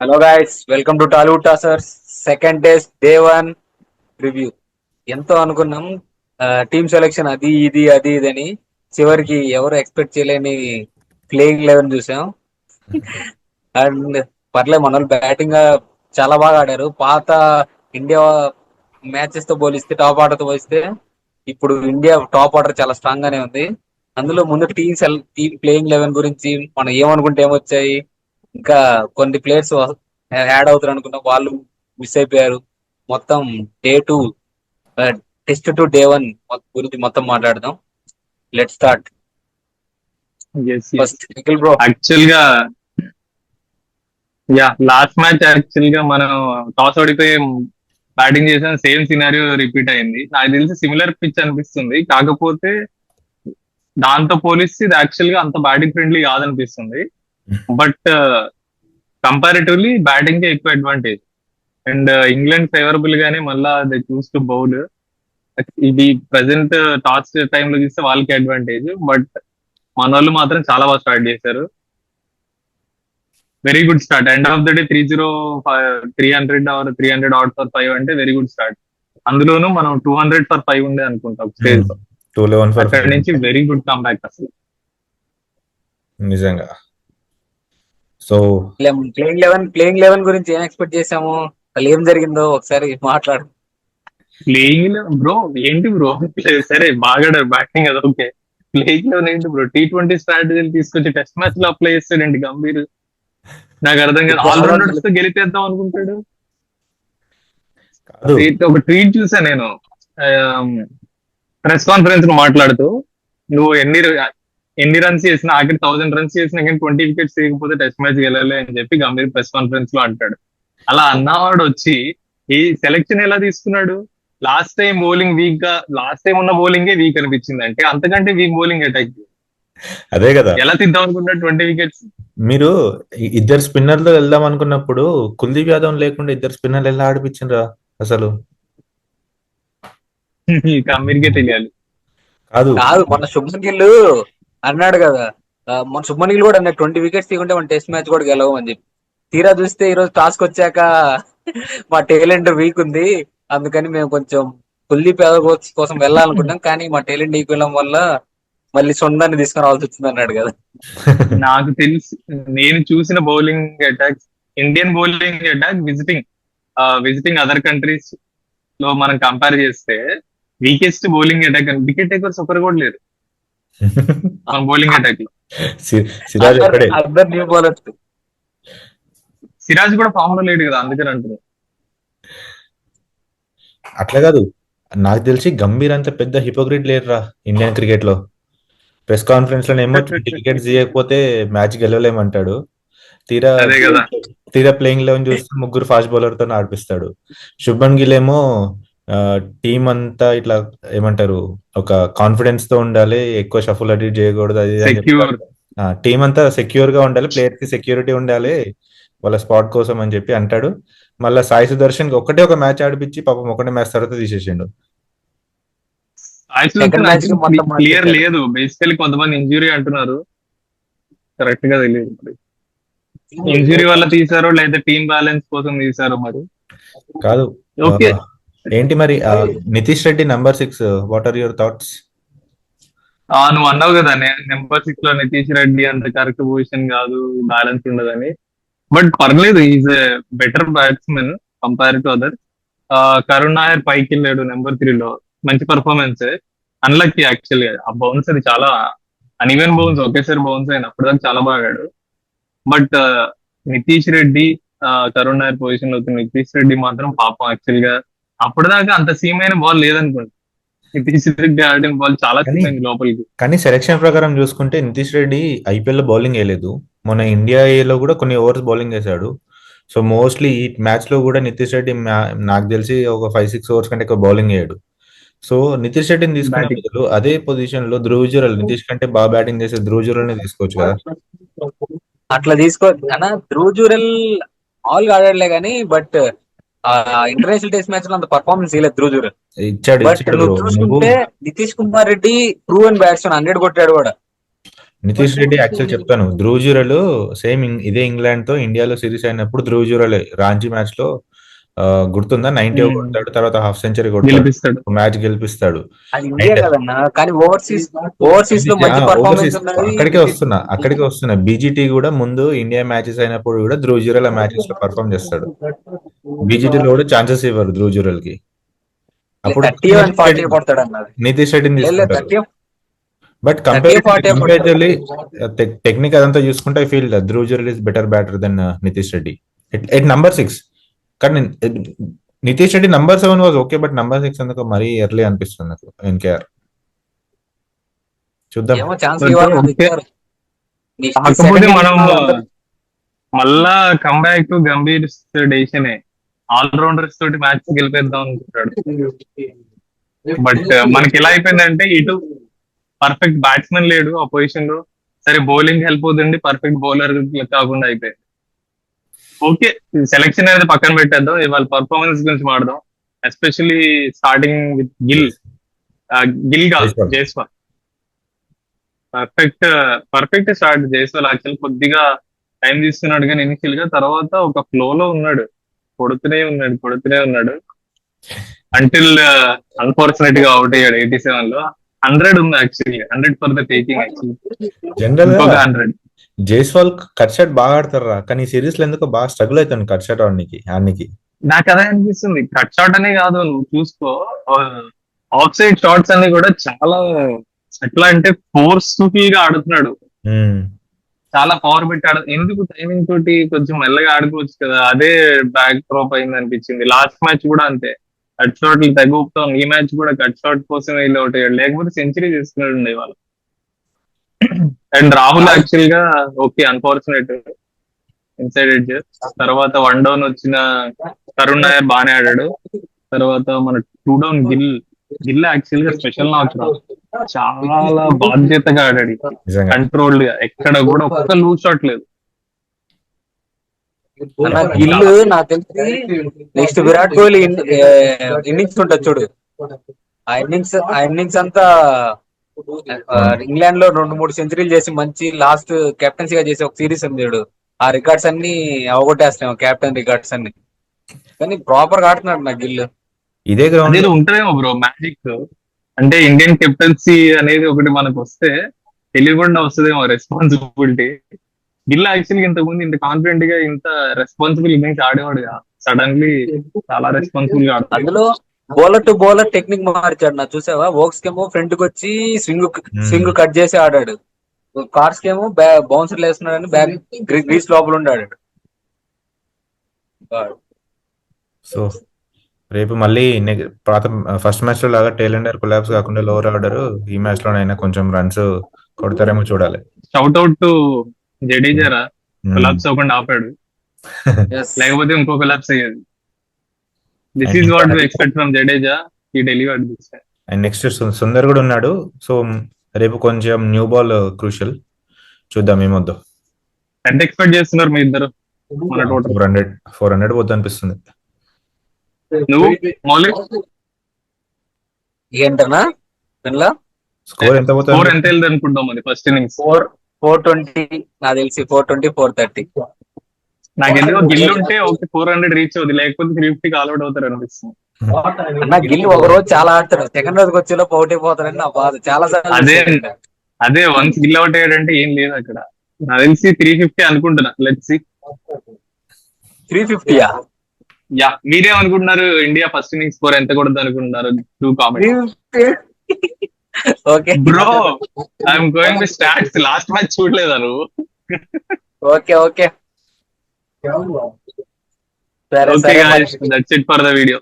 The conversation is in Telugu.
Hello guys, welcome to Tollywood Tossers second test day one review. ఎంతో అనుకున్నాం, టీమ్ సెలెక్షన్ అది ఇది అది ఇది అని. చివరికి ఎవరు ఎక్స్పెక్ట్ చేయలేని ప్లేయింగ్ 11 చూసాం. అండ్ పర్లే, మన వాళ్ళు బ్యాటింగ్ చాలా బాగా ఆడారు. పాత ఇండియా మ్యాచెస్ తో పోలిస్తే, టాప్ ఆర్డర్ తో పోలిస్తే ఇప్పుడు ఇండియా టాప్ ఆర్డర్ చాలా స్ట్రాంగ్ గానే ఉంది. అందులో ముందు టీమ్ ప్లేయింగ్ 11 గురించి మనం ఏమనుకుంటే ఏమొచ్చాయి, ఇంకా కొన్ని ప్లేయర్స్ యాడ్ అవుతారు అనుకున్నాం, వాళ్ళు మిస్ అయిపోయారు. మొత్తం day two, test to day 1 గురించి మొత్తం మాట్లాడదాం. Let start. Yes yes first Nikhil bro. Actual గా లాస్ట్ మ్యాచ్ యాక్చువల్ గా మనం టాస్ ఓడిపోయి బ్యాటింగ్ చేసిన సేమ్ సినారియో రిపీట్ అయింది. నాకు తెలిసి సిమిలర్ పిచ్ అనిపిస్తుంది, కాకపోతే దాంతో పోలిస్తే ఇది యాక్చువల్ గా అంత బ్యాటింగ్ ఫ్రెండ్లీ కాదనిపిస్తుంది. బట్ కంపారిటివ్లీ బ్యాటింగ్ కే ఎక్కువ అడ్వాంటేజ్. అండ్ ఇంగ్లాండ్ ఫేవరబుల్ గానే మళ్ళా దే చూస్ టు బౌల్. ఇది ప్రజెంట్ టాస్ టైంలో చూస్తే వాళ్ళకి అడ్వాంటేజ్. బట్ మన వాళ్ళు మాత్రం చాలా బాగా స్టార్ట్ చేశారు. Very good start. End of the day 300 or 300 at for 5 అంటే వెరీ గుడ్ స్టార్ట్. అందులోనూ మనం 200 ఫర్ 5 ఉండే అనుకుంటాం స్టేజ్ లో. 211 ఫర్ అక్కడి నుంచి వెరీ గుడ్ కంబ్యాక్ అసలు. నిజంగా. సో ప్లేయింగ్ 11 గురించి ఏం ఎక్స్పెక్ట్ చేసాము, అసలు ఏం జరిగిందో ఒకసారి మాట్లాడు. ప్లేయింగ్ బ్రో ఏంటి బ్రో? సరే బాగా బ్యాటింగ్ అది ఓకే. ప్లేయింగ్ లో ఏంటి బ్రో? T20 స్ట్రాటజీలు తీసుకొచ్చి టెస్ట్ మ్యాచ్ లో అప్లై చేస్తాడండి గంభీర్. నాకు అర్థం కాదు. ఆల్రౌండర్స్ తో గెలిపేద్దాం అనుకుంటాడు. కాదు, ఒక ట్వీట్ చూసా నేను ప్రెస్ కాన్ఫరెన్స్ లో మాట్లాడుతూ, నువ్వు ఎన్ని రన్స్ చేసినా, ఆఖరి 1000 రన్స్ చేసినా కానీ 20 వికెట్స్ తీయకపోతే టెస్ట్ మ్యాచ్ గెలవలే అని చెప్పి గంభీర్ ప్రెస్ కాన్ఫరెన్స్ లో అంటాడు. అలా అన్నవాడు వచ్చి ఈ సెలెక్షన్ ఎలా తీసుకున్నాడు? లాస్ట్ టైం ఉన్న బౌలింగే వీక్ అనిపించింది అంటే, అంతకంటే వీక్ బౌలింగ్ అటాక్ అదే కదా. ఎలా తిద్దాం అనుకున్నాడు 20 వికెట్స్? మీరు ఇద్దరు స్పిన్నర్లు వెళ్దాం అనుకున్నప్పుడు కుల్దీప్ యాదవ్ లేకుండా ఇద్దరు స్పిన్నర్లు ఎలా ఆడిపించిండ్రా అసలు? గంభీర్కే తెలియాలి. కాదు, మన శుభ్మన్ గిల్ అన్నాడు కదా, మన శుభ్మన్ గిల్ కూడా అన్నాడు 20 వికెట్స్ తీయకుంటే మన టెస్ట్ మ్యాచ్ కూడా గెలవం అని చెప్పి. తీరా చూస్తే ఈ రోజు టాస్క్ వచ్చాక మా టాలెంట్ వీక్ ఉంది, అందుకని మేము కొంచెం కుల్దీప్ యాదవ్ కోసం వెళ్ళాలనుకున్నాం, కానీ మా టాలెంట్ ఈక్వలం వల్ల మళ్ళీ సొందాన్ని తీసుకురావాల్సి వచ్చింది అన్నాడు కదా. నాకు తెలిసి నేను చూసిన bowling attacks, Indian bowling attack visiting other countries లో మనం కంపేర్ చేస్తే weakest bowling attack. Wicket takers ఒకరు కూడా లేరు మన బౌలింగ్ అటాక్ లో. సిరాజ్ ఒక్కడే. అందరు న్యూ బౌలర్స్. సిరాజ్ కూడా ఫామ్ లో లేడు కదా, అందుకని అంటున్నాను. అట్లా కాదు, నాకు తెలిసి గంభీర్ అంత పెద్ద హిపోక్రిట్ లేరురా ఇండియన్ క్రికెట్ లో. ప్రెస్ కాన్ఫరెన్స్ లో ఏమో 20 వికెట్స్ తీయకపోతే మ్యాచ్ గెలవలేమంటాడు. తీరా అదే కదా. తీరా ప్లేయింగ్ 11 చూస్తే ముగ్గురు ఫాస్ట్ బౌలర్ తో ఆడిపిస్తాడు. శుభన్ గిల్ ఏమో టీం అంతా ఇట్లా ఏమంటారు, ఒక కాన్ఫిడెన్స్ తో ఉండాలి, ఎక్కువ షఫుల్ అటు చేయకూడదు, అది సెక్యూర్. టీం అంతా సెక్యూర్ గా ఉండాలి, ప్లేయర్ కి సెక్యూరిటీ ఉండాలి వాళ్ళ స్పాట్ కోసం అని చెప్పి అంటాడు. మళ్ళీ సాయి సుదర్శన్ ఒకటే ఒక మ్యాచ్ ఆడిపించి పాపం ఒకటే మ్యాచ్ తర్వాత తీసేసిండు. క్లియర్ లేదు, బేసికలీ కొంతమంది ఇంజురీ అంటున్నారు, కరెక్ట్ గా తెలియదు. ఇంజురీ వల్ల తీసారో లేదా టీమ్ బ్యాలెన్స్ కోసం తీసారో మరి. కాదు, ఓకే. ఏంటి మరి Nitish Reddy number 6, what are your thoughts? నువ్వు అన్నావు కదా నెంబర్ 6 లో నితీష్ రెడ్డి అంత కరెక్ట్ పొజిషన్ కాదు, బ్యాలెన్స్ ఉండదని. బట్ పర్లేదు, is a better batsman compare to other. Karun Nair పైకి వెళ్ళాడు నెంబర్ 3 లో, మంచి పర్ఫార్మెన్స్. అన్లక్కీ యాక్చువల్లీ ఆ బౌన్స్ అది చాలా అన్ఈవెన్ బౌన్స్, ఒకేసారి బౌన్స్ అయిన అప్పటిదాకా చాలా బాగా ఆడాడు. బట్ నితీష్ రెడ్డి, కరుణ్ నాయర్ పొజిషన్ లో నితీష్ రెడ్డి మాత్రం పాపం యాక్చువల్ గా అప్పటిదాకా అంత సీమ్ అయిన బాల్ లేదనుకోండి. నితీష్ రెడ్డి ఆడిన బాల్ చాలా సీమ్ అయింది లోపలికి. కానీ సెలక్షన్ ప్రకారం చూసుకుంటే నితీష్ రెడ్డి ఐపీఎల్ లో బౌలింగ్ వేయలేదు, మన ఇండియా లో కూడా కొన్ని ఓవర్స్ బౌలింగ్ వేశాడు. సో మోస్ట్లీ ఈ మ్యాచ్ లో కూడా నితీష్ రెడ్డి నాకు తెలిసి ఒక 5-6 ఓవర్స్ కంటే ఎక్కువ బౌలింగ్ వేయడు. సో నితీష్ రెడ్డిని తీసుకునే బదులు అదే పొజిషన్ లో ధ్రువ్ జురెల్, నితీష్ కంటే బాగా బ్యాటింగ్ చేసే ధ్రువ్ జురెల్ ని తీసుకోవచ్చు కదా. అట్లా అన్న, ధ్రువ్ జురెల్ మామూలుగా ఆడాడులే గానీ, బట్ ఇంటర్నేషనల్ టెస్ట్ మ్యాచ్ లో అంత పర్ఫార్మెన్స్ ఇవ్వలేదు ధ్రువ్ జురెల్. ఇచ్చాడు బట్ నువ్వు చూసుకుంటే నితీష్ కుమార్ రెడ్డి ప్రూవెన్ బ్యాట్స్మెన్, 100 కొట్టాడు కూడా. నితీష్ రెడ్డి యాక్చువల్ చెప్తాను, ధ్రువ్ జురెల్ సేమ్ ఇదే ఇంగ్లాండ్ తో ఇండియాలో సిరీస్ అయినప్పుడు ధ్రువ్ జురెల్ రాంచీ మ్యాచ్ లో గుర్తుందా, 90 కొడతాడు, తర్వాత హాఫ్ సెంచరీ కొడతాడు, గెలిపిస్తాడు. మ్యాచ్ గెలిపిస్తాడు. అది ఇండియా అండ్ కదన్నా, కానీ ఓవర్సీస్ లో మంచి పర్ఫార్మెన్స్ ఓవర్సీస్ ఉన్నది. అక్కడికే వస్తున్నా. బీజీటీ కూడా ముందు ఇండియా మ్యాచెస్ అయినప్పుడు కూడా ధ్రువ్ జురెల్ ఆ మ్యాచెస్ లో పర్ఫామ్ చేస్తాడు. బీజీటీలో కూడా ఛాన్సెస్ ఇవ్వరు ధ్రువ్ జురెల్ కి. అప్పుడు 30-40 కొడతాడు అన్నది. నితీష్ రెడ్డిని తీసుకుంటారు. 30 బట్ 40 కంపేరిటివ్లీ టెక్నిక్ అదంతా చూసుకుంటే I feel Dhruv Jurel is better batter then Nitish Reddy at number 6. కానీ Nitish Reddy number 7 was okay, but number 6 ఎందుకు మరీ ఎర్లీ అనిపిస్తుంది నాకు. ఎన్కేఆర్ చూద్దాం. ఏమో ఛాన్స్ But ఇవ్వాలి okay. ఇచ్చారు. కాకపోతే మనం మళ్ళా కంబ్యాక్ టు గంభీర్ డెసిషనే, ఆల్రౌండర్స్ తోటి మ్యాచ్ గెలిపేద్దాం అనుకుంటాడు. బట్ మనకి ఎలా అయిపోయిందంటే ఇటు పర్ఫెక్ట్ బ్యాట్స్మెన్ లేడు ఆ పొజిషన్ లో, సరే బౌలింగ్ హెల్ప్ అవుతుంది, పర్ఫెక్ట్ బౌలర్ కాకుండా అయిపోయింది. ఓకే, సెలెక్షన్ అనేది పక్కన పెట్టేద్దాం, ఇవాళ పర్ఫార్మెన్స్ గురించి మాట్లాడదాం. ఎస్పెషల్లీ స్టార్టింగ్ విత్ గిల్ కాదు, Jaiswal. Perfect start Jaiswal. Actual కొద్దిగా టైం తీసుకున్నాడు కానీ ఇనిషియల్ గా, తర్వాత ఒక ఫ్లో లో ఉన్నాడు, కొడుతూనే ఉన్నాడు అంటిల్ అన్ఫార్చునేట్ గా అవుట్ అయ్యాడు 87 లో. 100 ఉంది actually, 100 for the taking actually. General గా 100 జైస్వాల్ కట్ షాట్ బాగా ఆడతారా, కానీ సిరీస్ లో ఎందుకు బాగా స్ట్రగుల్ అవుతాను కట్ షాట్ ఆడనికి. నాకు అదే అనిపిస్తుంది. కట్ షాట్ అనే కాదు, నువ్వు చూసుకో ఆఫ్ సైడ్ షాట్స్ అన్ని కూడా చాలా ఎట్లా అంటే ఫోర్స్ఫుల్ గా ఆడుతున్నాడు, చాలా పవర్ పెట్టి ఎందుకు టైమింగ్ తోటి కొంచెం మెల్లగా ఆడుకోవచ్చు కదా. అదే బ్యాక్ డ్రాప్ అయింది అనిపించింది. లాస్ట్ మ్యాచ్ కూడా అంతే, కట్ షాట్లు తగ్గుతాం. ఈ మ్యాచ్ కూడా కట్ షాట్ కోసం వెళ్ళి అవుట్ అయ్యాడు, లేకపోతే సెంచరీ చేసుకున్నాడు ఉండే వాళ్ళు. అండ్ రాహుల్ యాక్చువల్ గా ఓకే, అన్ఫార్చునేట్ ఇన్సైడ్ ఎడ్జ్. తర్వాత 1 డౌన్ వచ్చిన తరుణ్ నాయర్ బాగానే ఆడాడు. తర్వాత మన 2 డౌన్ గిల్ యాక్చువల్ గా స్పెషల్ నాక్, చాలా బాధ్యతగా ఆడాడు, కంట్రోల్డ్ గా, ఎక్కడ కూడా ఒక్క లూజ్ షాట్ లేదు. గిల్లు నాకు తెలిసి నెక్స్ట్ విరాట్ కోహ్లీ ఇన్నింగ్స్ ఉంటుంది చూడు, ఆ ఇన్నింగ్స్ అంతా ఇంగ్లాండ్ లో 2-3 సెంచరీలు చేసి మంచి లాస్ట్ కెప్టెన్సీగా చేసి ఒక సిరీస్ ఉంది చూడు, ఆ రికార్డ్స్ అన్ని అవగొట్టేస్తాం, కెప్టెన్ రికార్డ్స్ అన్ని. కానీ ప్రాపర్ గా ఆడుతున్నాడు నా గిల్లు. ఇదే గ్రౌండ్ అనేది ఉంటదేమో బ్రో మ్యాజిక్. అంటే ఇండియన్ కెప్టెన్సీ అనేది ఒకటి మనకు వస్తే తెలియకుండా వస్తుందేమో రెస్పాన్సిబిలిటీ. గిల్ యాక్చువల్గా ఇంతకుముందు ఇంత కాన్ఫిడెంట్ గా ఇంత రెస్పాన్సిబుల్ ఇన్నింగ్స్ ఆడేవాడు, సడన్లీ చాలా రెస్పాన్సిబుల్ గా ఆడతాడు. అందులో బౌలర్ టు బౌలర్ టెక్నిక్ మార్చాడు. నా చూసావా, వోక్స్ కేమో ఫ్రంట్ కి వచ్చి స్వింగ్ కట్ చేసి ఆడాడు, కార్స్ కేమో బౌన్సర్ వేస్తున్నాడని బ్యాక్ గ్రీస్ లోపల ఉండాడు. సో రేపు మళ్ళీ పాత ఫస్ట్ మ్యాచ్ లో లాగా టైలెండర్ కొలాబ్స్ కాకుండా లోవర్ ఆర్డర్ ఈ మ్యాచ్ లోనైనా కొంచెం రన్స్ కొడతారేమో చూడాలి. Shout out to Jadeja, collapse అవ్వకుండా ఆపాడు, లేకపోతే ఇంకో కొలాబ్స్ అయ్యేది. This is what we expect from Jadeja, he delivered this. And next Sundar కూడా ఉన్నాడు. సో రేపు కొంచెం న్యూ బాల్ క్రూషియల్, చూద్దాం ఏమొద్దు. ఎంత ఎక్స్పెక్ట్ చేస్తున్నారు మీ ఇద్దరు? మన టోటల్ 400 పోద్దు అనిపిస్తుంది. నువ్వు మౌలి ఏంటన్నా స్కోర్ ఎంత పోతుంది? స్కోర్ ఎంత వెళ్తుంది అనుకుంటాం మరి ఫస్ట్ ఇన్నింగ్స్? 420 నాకు తెలిసి 420-430. నాకు ఎందుకో గిల్ ఉంటే ఓకే 400 రీచ్ అవుతుంది, లేకపోతే 350 ఆల్అౌట్ అవుతారు అనిపిస్తుంది. నా గిల్ ఒక రోజు చాలా ఆడతాడు, సెకండ్ రోజుకి వచ్చేలోపు అవుట్ అయిపోతాడని నా బాధ. చాలా అదే వన్స్ గిల్ అవుట్ అయ్యాడంటే ఏం లేదు అక్కడ. నాకు తెలిసి 350 అనుకుంటున్నా. Let's see. 350యా? యా, మీరేమనుకుంటున్నారు? ఇండియా ఫస్ట్ ఇన్నింగ్స్ స్కోర్ ఎంత కొడుతుంది అనుకుంటున్నారు? 2 comments. Okay bro, I'm going with stats. Last match చూడలేదా నువ్వు? Okay okay, that's it for the video.